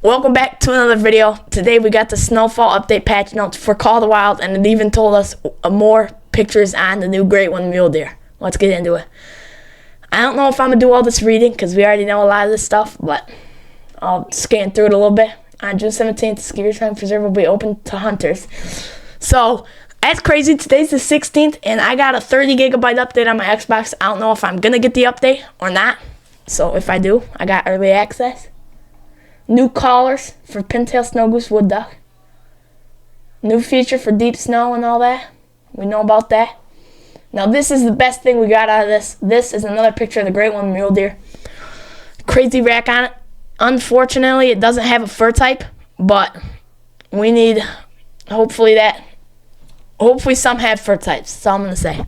Welcome back to another video. Today we got the snowfall update patch notes for Call of the Wild, and it even told us more pictures on the new great one mule deer. Let's get into it. I don't know if I'm going to do all this reading because we already know a lot of this stuff, but I'll scan through it a little bit. On June 17th, Ski Time Preserve will be open to hunters. So, that's crazy. Today's the 16th, and I got a 30 gigabyte update on my Xbox. I don't know if I'm going to get the update or not. So, if I do, I got early access. New collars for pintail snow goose wood duck. New feature for deep snow and all that. We know about that. Now this is the best thing we got out of this. This is another picture of the great one mule deer. Crazy rack on it. Unfortunately, it doesn't have a fur type, but we need hopefully some have fur types. That's all I'm gonna say.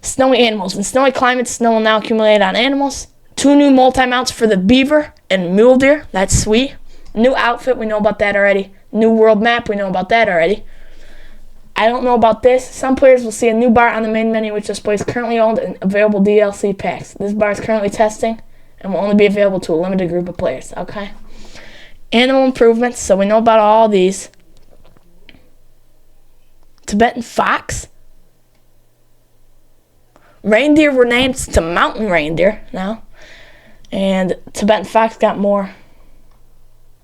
Snowy animals. In snowy climates, snow will now accumulate on animals. 2 new multi-mounts for the beaver and mule deer. That's sweet. New outfit, we know about that already. New world map, we know about that already. I don't know about this. Some players will see a new bar on the main menu which displays currently owned and available DLC packs. This bar is currently testing and will only be available to a limited group of players. Okay. Animal improvements, so we know about all these. Tibetan fox. Reindeer were named to mountain reindeer now. And Tibetan fox got more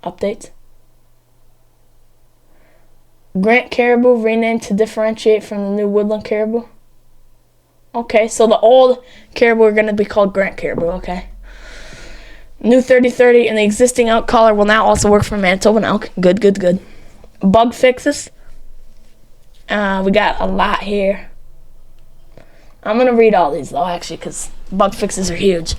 updates. Grant caribou renamed to differentiate from the new woodland caribou. Okay, so the old caribou are going to be called Grant caribou, okay. New 3030 and the existing elk collar will now also work for Manitoban elk. Good, good, good. Bug fixes. We got a lot here. I'm going to read all these, though, actually, because bug fixes are huge.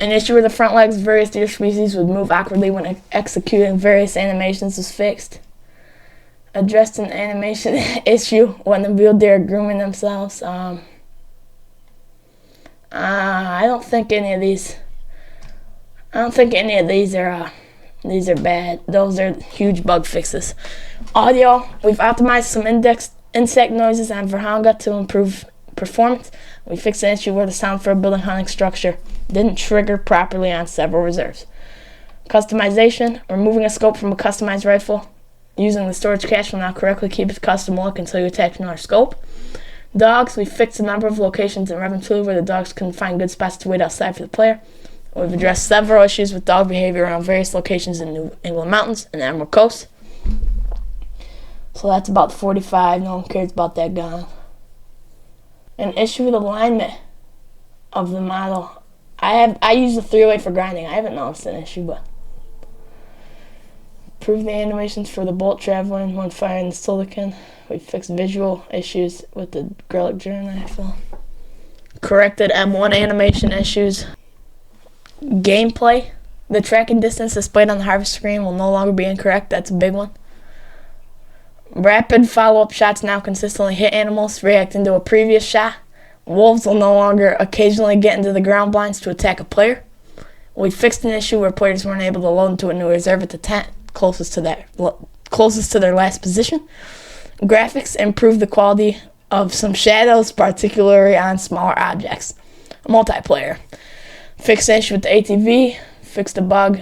An issue where the front legs of various deer species would move awkwardly when executing various animations was fixed. Addressed an animation issue when the mule deer are grooming themselves. I don't think any of these are bad. Those are huge bug fixes. Audio, we've optimized some insect noises on Verhanga to improve performance. We fixed an issue where the sound for a building hunting structure didn't trigger properly on several reserves. Customization, removing a scope from a customized rifle. Using the storage cache will now correctly keep its custom look until you attach another scope. Dogs, we fixed a number of locations in Rev2 where the dogs couldn't find good spots to wait outside for the player. We've addressed several issues with dog behavior around various locations in New England Mountains and Emerald Coast. So that's about 45. No one cares about that gun. An issue with alignment of the model. I use the 308 for grinding. I haven't noticed an issue, but improve the animations for the bolt traveling when firing the silicon. We fixed visual issues with the Grelic Germ rifle. Corrected M1 animation issues. Gameplay. The tracking distance displayed on the harvest screen will no longer be incorrect. That's a big one. Rapid follow-up shots now consistently hit animals, reacting to a previous shot. Wolves will no longer occasionally get into the ground blinds to attack a player. We fixed an issue where players weren't able to load into a new reserve at the tent closest to their last position. Graphics improved the quality of some shadows, particularly on smaller objects. Multiplayer. Fixed an issue with the ATV. Fixed a bug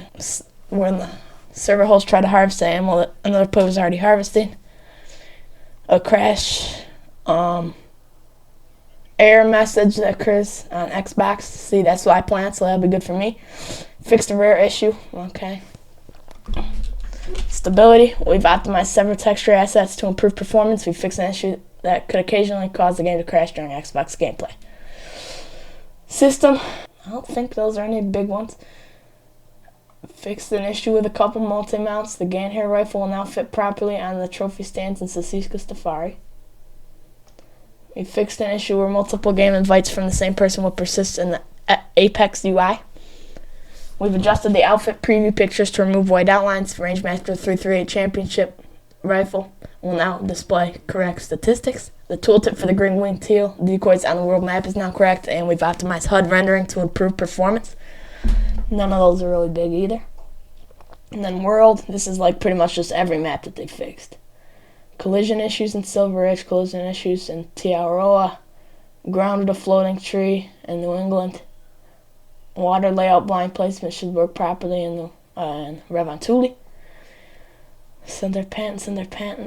when the server host tried to harvest an animal that another player was already harvesting. A crash error message that occurs on Xbox. See, that's what I plan, so that'll be good for me. Fixed a rare issue. Okay. Stability. We've optimized several texture assets to improve performance. We fixed an issue that could occasionally cause the game to crash during Xbox gameplay. System. I don't think those are any big ones. Fixed an issue with a couple multi-mounts. The Ganhair rifle will now fit properly on the trophy stands in Sasiska Safari. We fixed an issue where multiple game invites from the same person will persist in the Apex UI. We've adjusted the outfit preview pictures to remove white outlines. Rangemaster 338 Championship rifle will now display correct statistics. The tooltip for the green wing teal decoys on the world map is now correct, and we've optimized HUD rendering to improve performance. None of those are really big either. And then world, this is like pretty much just every map that they fixed. Collision issues in Silver Ridge, collision issues in Tiaroa, grounded a floating tree in New England. Water layout blind placement should work properly in Revantuli. Cinder Panton,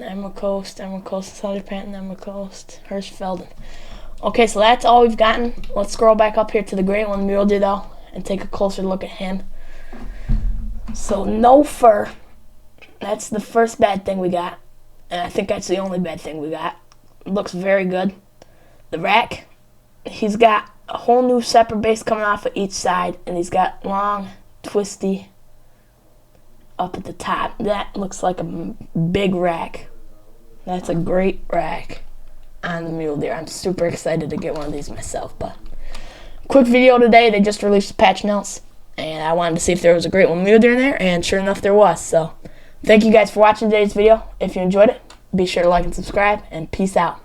Emerald Coast, Cinder Panton, Emerald Coast, Hirschfelden. Okay, so that's all we've gotten. Let's scroll back up here to the great one mule deer though, and take a closer look at him. So no fur. That's the first bad thing we got, and I think that's the only bad thing we got. Looks very good. The rack, he's got a whole new separate base coming off of each side, and he's got long, twisty up at the top. That looks like a big rack. That's a great rack on the mule deer. I'm super excited to get one of these myself. But quick video today. They just released the patch notes, and I wanted to see if there was a great one mule deer in there, and sure enough there was. So thank you guys for watching today's video. If you enjoyed it, be sure to like and subscribe, and peace out.